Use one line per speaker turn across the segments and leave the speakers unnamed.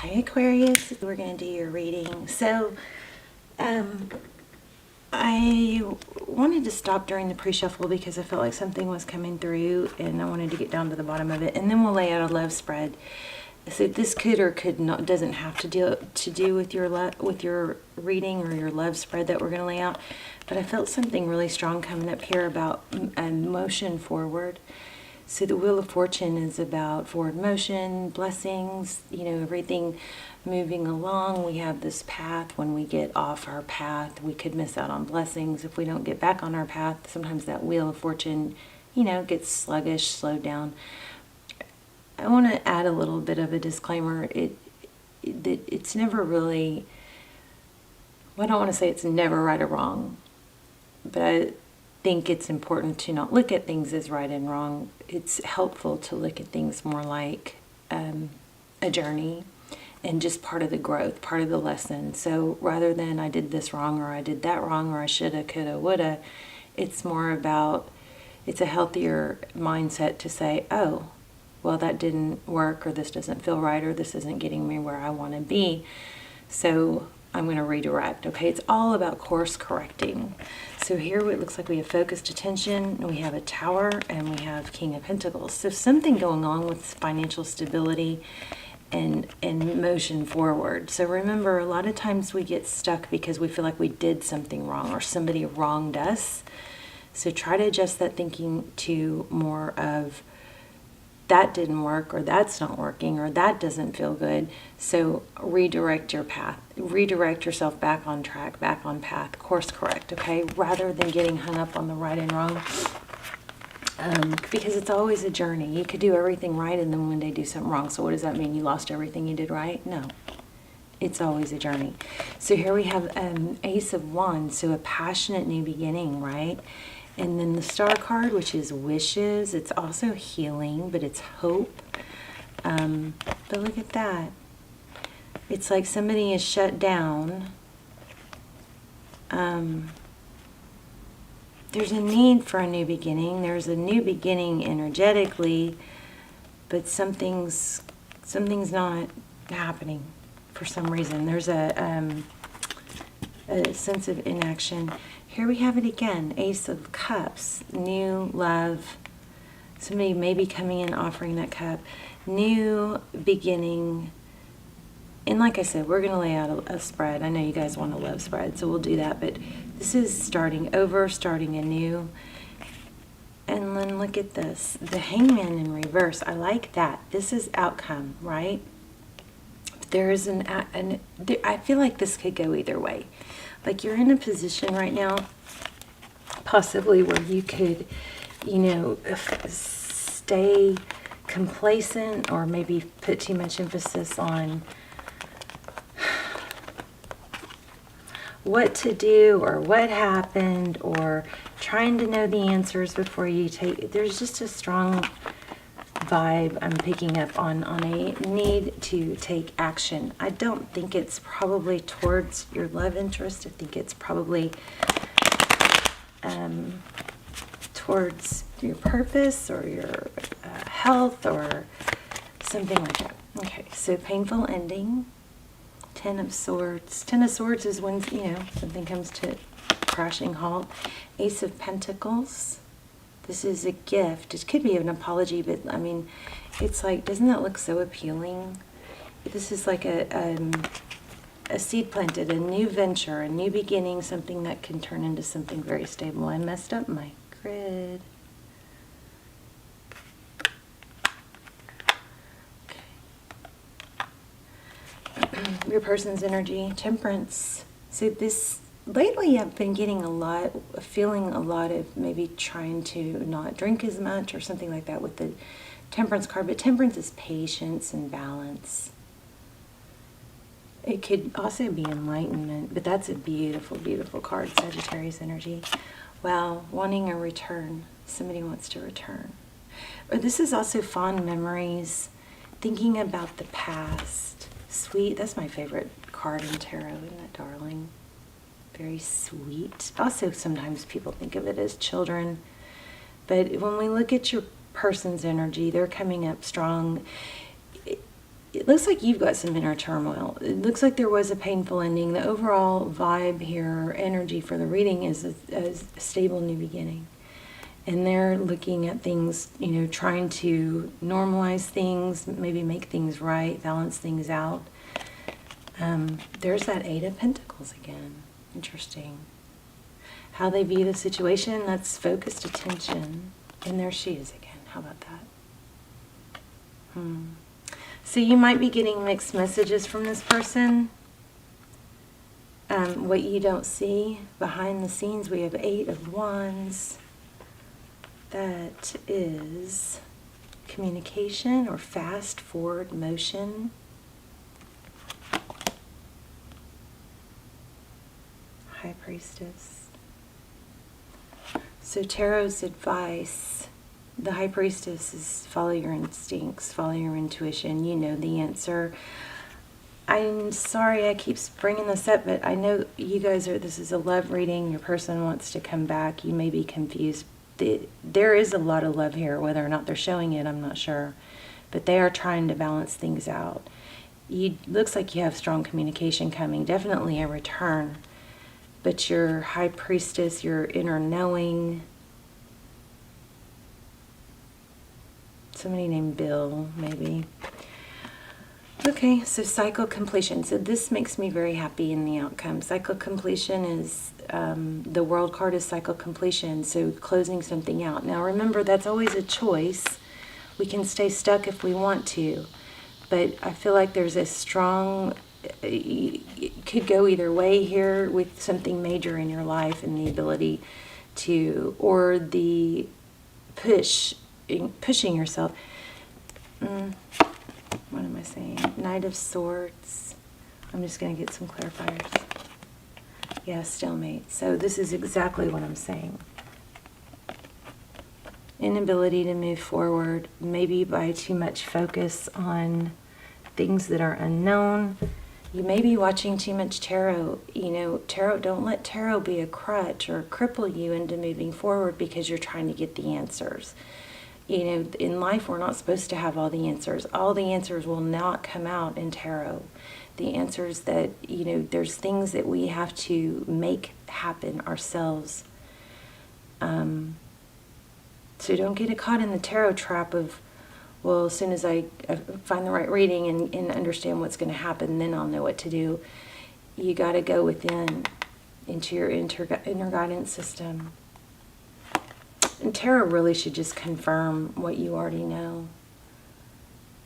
Hi Aquarius, we're going to do your reading. So I wanted to stop during the pre-shuffle because I felt like something was coming through and I wanted to get down to the bottom of it, and then we'll lay out a love spread. So this could or could not, doesn't have to do with your reading or your love spread that we're going to lay out, but I felt something really strong coming up here about motion forward. So the Wheel of Fortune is about forward motion, blessings, everything moving along. We have this path. When we get off our path, we could miss out on blessings. If we don't get back on our path, sometimes that Wheel of Fortune, gets sluggish, slowed down. I want to add a little bit of a disclaimer. It's never really, well, I don't want to say it's never right or wrong, but I think it's important to not look at things as right and wrong. It's helpful to look at things more like a journey and just part of the growth, part of the lesson. So rather than I did this wrong or I did that wrong or I shoulda, coulda, woulda, it's more about, it's a healthier mindset to say, oh, well, that didn't work, or this doesn't feel right, or this isn't getting me where I want to be. So I'm going to redirect. Okay, it's all about course correcting. So here it looks like we have focused attention, we have a Tower, and we have King of Pentacles. So something going on with financial stability and motion forward. So remember, a lot of times we get stuck because we feel like we did something wrong or somebody wronged us. So try to adjust that thinking to more of, that didn't work, or that's not working, or that doesn't feel good. So redirect your path, redirect yourself back on track, back on path, course correct, okay? Rather than getting hung up on the right and wrong, because it's always a journey. You could do everything right and then one day do something wrong. So what does that mean? You lost everything you did right? No, it's always a journey. So here we have Ace of Wands, so a passionate new beginning, right? And then the Star card, which is wishes. It's also healing, but it's hope. But look at that. It's like somebody is shut down. There's a need for a new beginning. There's a new beginning energetically, but something's not happening for some reason. There's a sense of inaction. Here we have it again, Ace of Cups, new love. Somebody may be coming in offering that cup. New beginning. And like I said, we're going to lay out a spread. I know you guys want a love spread, so we'll do that. But this is starting over, starting anew. And then look at this. The Hangman in reverse. I like that. This is outcome, right? There is I feel like this could go either way. Like you're in a position right now, possibly where you could, stay complacent or maybe put too much emphasis on what to do or what happened or trying to know the answers before you take. There's just a strong vibe I'm picking up on a need to take action. I don't think it's probably towards your love interest. I think it's probably towards your purpose or your health or something like that. Okay, so painful ending. Ten of Swords. Ten of Swords is when, something comes to crashing halt. Ace of Pentacles. This is a gift. It could be an apology, but I mean, it's like, doesn't that look so appealing? This is like a seed planted, a new venture, a new beginning, something that can turn into something very stable. I messed up my grid. Okay. Your person's energy, Temperance. So this, lately I've been getting feeling a lot of maybe trying to not drink as much or something like that with the Temperance card. But Temperance is patience and balance. It could also be enlightenment, but that's a beautiful, beautiful card, Sagittarius energy. Wow, wanting a return. Somebody wants to return. Or this is also fond memories, thinking about the past. Sweet, that's my favorite card in tarot, isn't that darling? Very sweet. Also, sometimes people think of it as children. But when we look at your person's energy, they're coming up strong. it looks like you've got some inner turmoil. It looks like there was a painful ending. The overall vibe here, energy for the reading is a stable new beginning. And they're looking at things, you know, trying to normalize things, maybe make things right, balance things out. There's that Eight of Pentacles again. Interesting. How they view the situation, that's focused attention. And there she is again. How about that? So you might be getting mixed messages from this person. What you don't see behind the scenes, we have Eight of Wands. That is communication or fast forward motion. High Priestess. So Tarot's advice, the High Priestess, is follow your instincts, follow your intuition. You know the answer. I'm sorry I keep bringing this up, but I know you guys are, this is a love reading. Your person wants to come back. You may be confused. There is a lot of love here. Whether or not they're showing it, I'm not sure. But they are trying to balance things out. Looks like you have strong communication coming. Definitely a return. But your High Priestess, your inner knowing. Somebody named Bill, maybe. Okay, so cycle completion. So this makes me very happy in the outcome. Cycle completion is, the World card is cycle completion, so closing something out. Now remember, that's always a choice. We can stay stuck if we want to, but I feel like there's a strong, it could go either way here with something major in your life and the ability to, or the pushing yourself. What am I saying? Knight of Swords. I'm just going to get some clarifiers. Yeah, stalemate. So this is exactly what I'm saying. Inability to move forward, maybe by too much focus on things that are unknown. You may be watching too much tarot. You know, tarot, don't let tarot be a crutch or cripple you into moving forward because you're trying to get the answers. You know, in life, we're not supposed to have all the answers. All the answers will not come out in tarot. The answers that, you know, there's things that we have to make happen ourselves. So don't get caught in the tarot trap of, well, as soon as I find the right reading and understand what's going to happen, then I'll know what to do. You got to go within, into your inner guidance system. And tarot really should just confirm what you already know.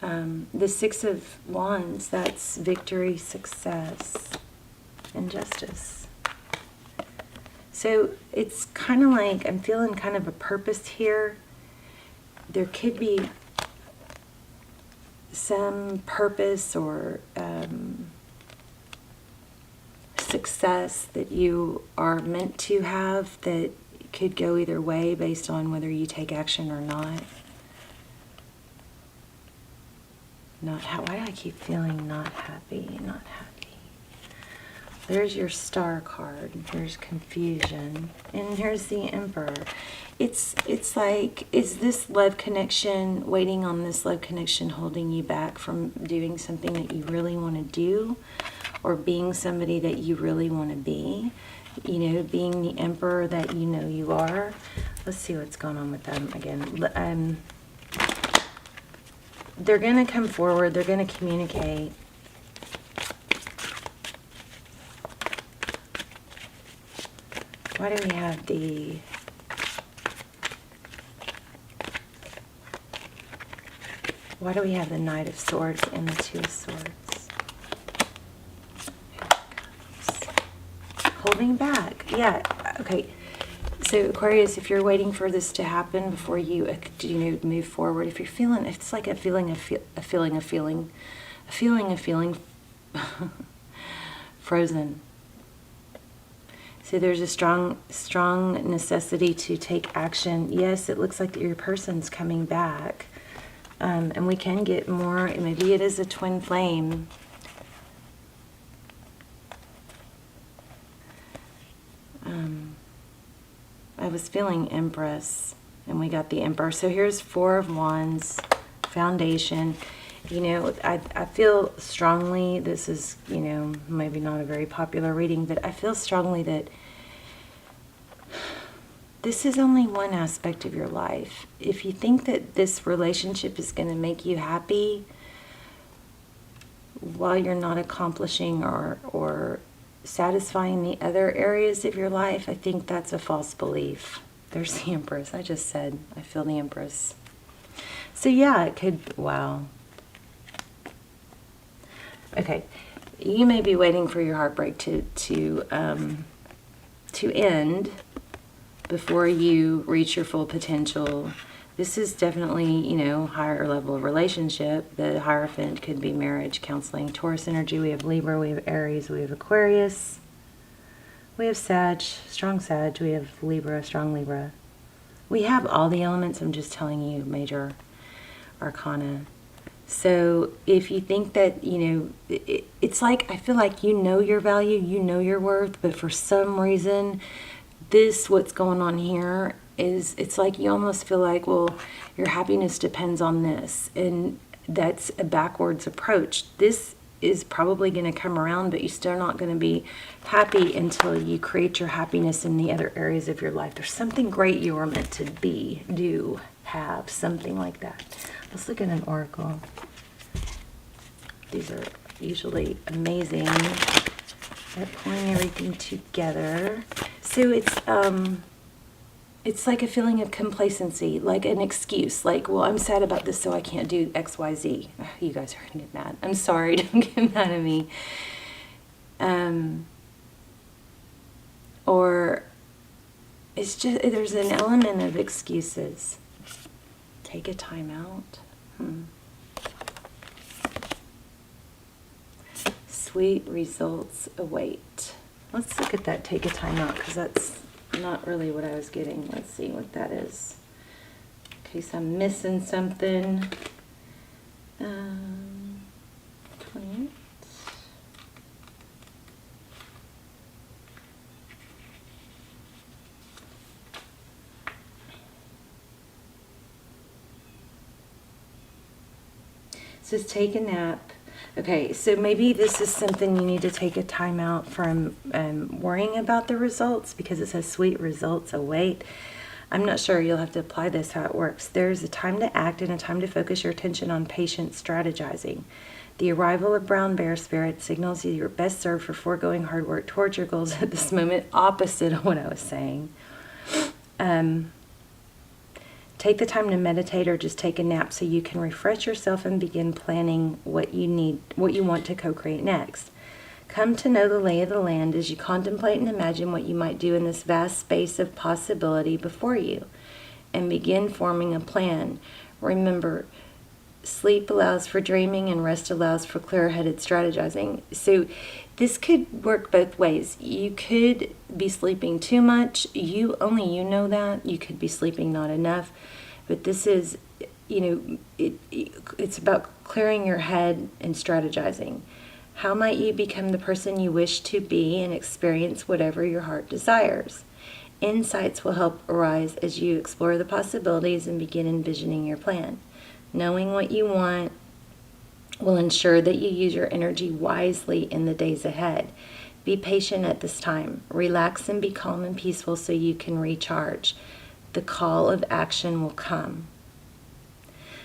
The Six of Wands, that's victory, success, and justice. So it's kind of like, I'm feeling kind of a purpose here. There could be some purpose or success that you are meant to have that could go either way based on whether you take action or not. Why do I keep feeling not happy? Not happy. There's your Star card. There's confusion. And here's the Emperor. It's like, is this love connection, waiting on this love connection holding you back from doing something that you really want to do? Or being somebody that you really want to be? You know, being the Emperor that you know you are. Let's see what's going on with them again. They're going to come forward. They're going to communicate. Why do we have the... Why do we have the Knight of Swords and the Two of Swords? Holding back. Yeah, okay. So Aquarius, if you're waiting for this to happen before you move forward, if you're feeling, it's like a feeling frozen. So there's a strong necessity to take action. Yes, it looks like your person's coming back, and we can get more. Maybe it is a twin flame. I was feeling Empress, and we got the Emperor. So here's Four of Wands, foundation. You know, I feel strongly, this is, you know, maybe not a very popular reading, but I feel strongly that this is only one aspect of your life. If you think that this relationship is going to make you happy while you're not accomplishing or satisfying the other areas of your life, I think that's a false belief. There's the Empress. I just said, I feel the Empress. So yeah, it could, wow. Okay, you may be waiting for your heartbreak to end before you reach your full potential. This is definitely, you know, higher level of relationship. The Hierophant could be marriage, counseling, Taurus energy. We have Libra, we have Aries, we have Aquarius. We have Sag, strong Sag. We have Libra, strong Libra. We have all the elements. I'm just telling you major arcana. So if you think that, you know, it's like, I feel like you know your value, you know your worth, but for some reason, what's going on here is, it's like you almost feel like, well, your happiness depends on this. And that's a backwards approach. This is probably going to come around, but you're still not going to be happy until you create your happiness in the other areas of your life. There's something great you were meant to be, do, have, something like that. Let's look at an oracle. These are usually amazing at pulling everything together. So it's like a feeling of complacency, like an excuse, like, well, I'm sad about this, so I can't do X, Y, Z. Ugh, you guys are going to get mad. I'm sorry, don't get mad at me. Or it's just, there's an element of excuses. Take a time out. Sweet results await. Let's look at that, take a time out, because that's not really what I was getting. Let's see what that is. In case I'm missing something. 28. It says take a nap. Okay, so maybe this is something you need to take a time out from worrying about the results, because it says sweet results await. I'm not sure, you'll have to apply this how it works. There's a time to act and a time to focus your attention on patient strategizing. The arrival of brown bear spirit signals you're best served for foregoing hard work towards your goals at this moment, opposite of what I was saying. Take the time to meditate or just take a nap so you can refresh yourself and begin planning what you want to co-create next. Come to know the lay of the land as you contemplate and imagine what you might do in this vast space of possibility before you, and begin forming a plan. Remember, sleep allows for dreaming and rest allows for clear-headed strategizing. So this could work both ways. You could be sleeping too much. Only you know that. You could be sleeping not enough. But this is, you know, it's about clearing your head and strategizing. How might you become the person you wish to be and experience whatever your heart desires? Insights will help arise as you explore the possibilities and begin envisioning your plan. Knowing what you want will ensure that you use your energy wisely in the days ahead. Be patient at this time. Relax and be calm and peaceful so you can recharge. The call of action will come.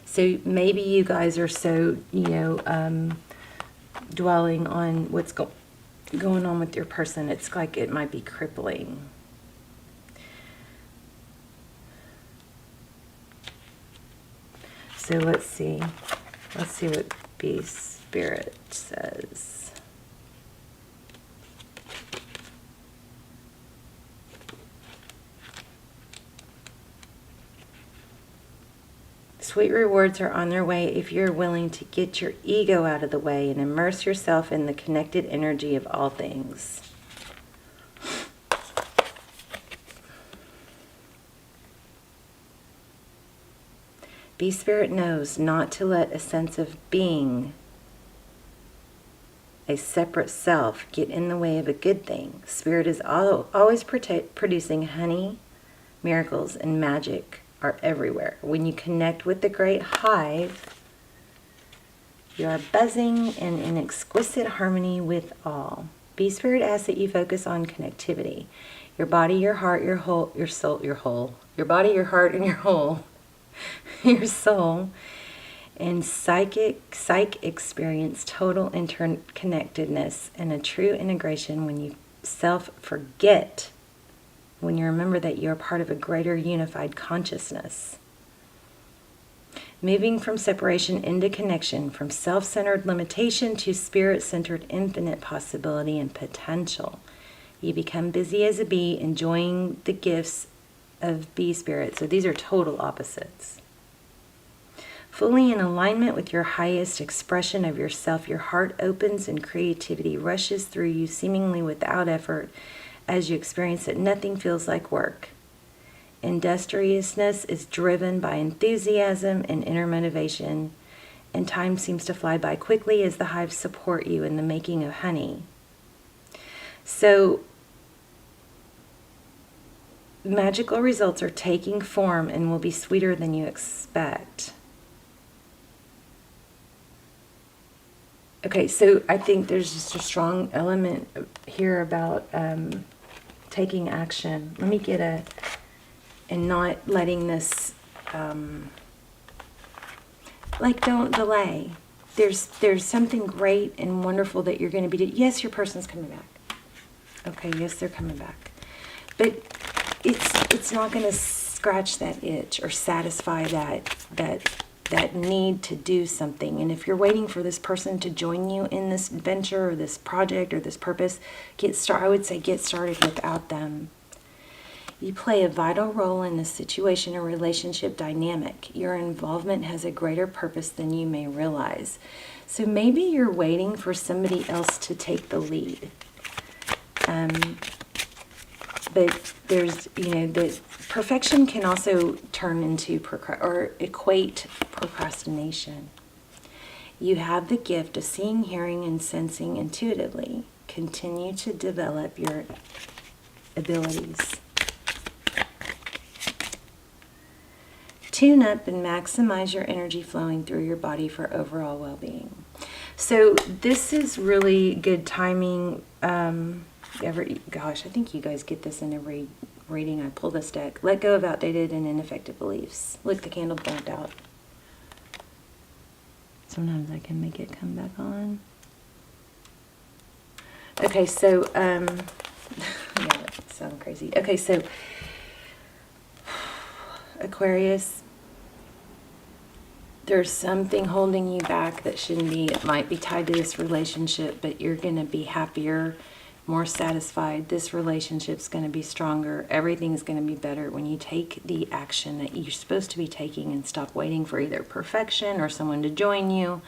So maybe you guys are so, you know, dwelling on what's going on with your person. It's like it might be crippling. So let's see. Let's see what Beast Spirit says. Sweet rewards are on their way if you're willing to get your ego out of the way and immerse yourself in the connected energy of all things. Beast Spirit knows not to let a sense of being a separate self get in the way of a good thing. Spirit is always producing honey, miracles, and magic are everywhere. When you connect with the great hive, You are buzzing and in exquisite harmony with all. Bee Spirit asks that you focus on connectivity. Your body, your heart, your whole, your soul, your whole. Your body, your heart, and your whole. Your soul. And psych experience total interconnectedness and a true integration when you self-forget, when you remember that you're part of a greater unified consciousness. Moving from separation into connection, from self-centered limitation to spirit-centered infinite possibility and potential. You become busy as a bee, enjoying the gifts of bee spirit. So these are total opposites. Fully in alignment with your highest expression of yourself, your heart opens and creativity rushes through you seemingly without effort as you experience that nothing feels like work. Industriousness is driven by enthusiasm and inner motivation, and time seems to fly by quickly as the hives support you in the making of honey. So, magical results are taking form and will be sweeter than you expect. Okay, so I think there's just a strong element here about taking action. Let me get and not letting this, don't delay. There's something great and wonderful that you're going to be doing. Yes, your person's coming back. Okay, yes, they're coming back. But it's not going to scratch that itch or satisfy that need to do something. And if you're waiting for this person to join you in this venture or this project or this purpose, I would say get started without them. You play a vital role in the situation or relationship dynamic. Your involvement has a greater purpose than you may realize. So maybe you're waiting for somebody else to take the lead. But there's, the perfection can also turn into or equate procrastination. You have the gift of seeing, hearing, and sensing intuitively. Continue to develop your abilities. Tune up and maximize your energy flowing through your body for overall well-being. So this is really good timing. Gosh, I think you guys get this in every reading I pull this deck. Let go of outdated and ineffective beliefs. Look, the candle burnt out. Sometimes I can make it come back on. Okay, so, yeah, that sounds crazy. Okay, so, Aquarius, there's something holding you back that shouldn't be. It might be tied to this relationship, but you're going to be happier, more satisfied. This relationship's going to be stronger. Everything's going to be better when you take the action that you're supposed to be taking and stop waiting for either perfection or someone to join you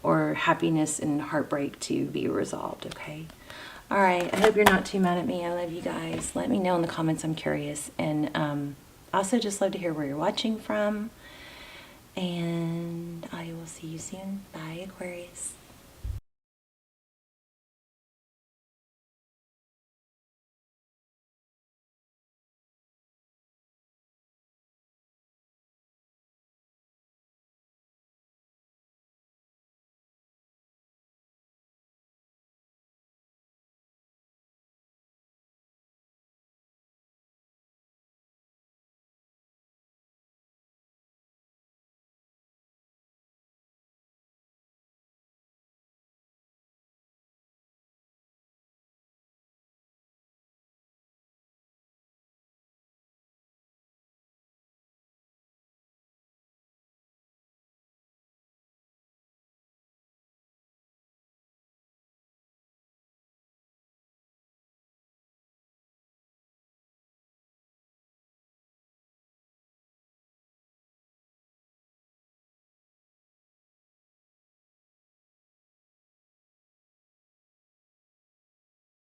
or happiness and heartbreak to be resolved, okay? All right, I hope you're not too mad at me. I love you guys. Let me know in the comments. I'm curious. And also just love to hear where you're watching from. And I will see you soon. Bye, Aquarius.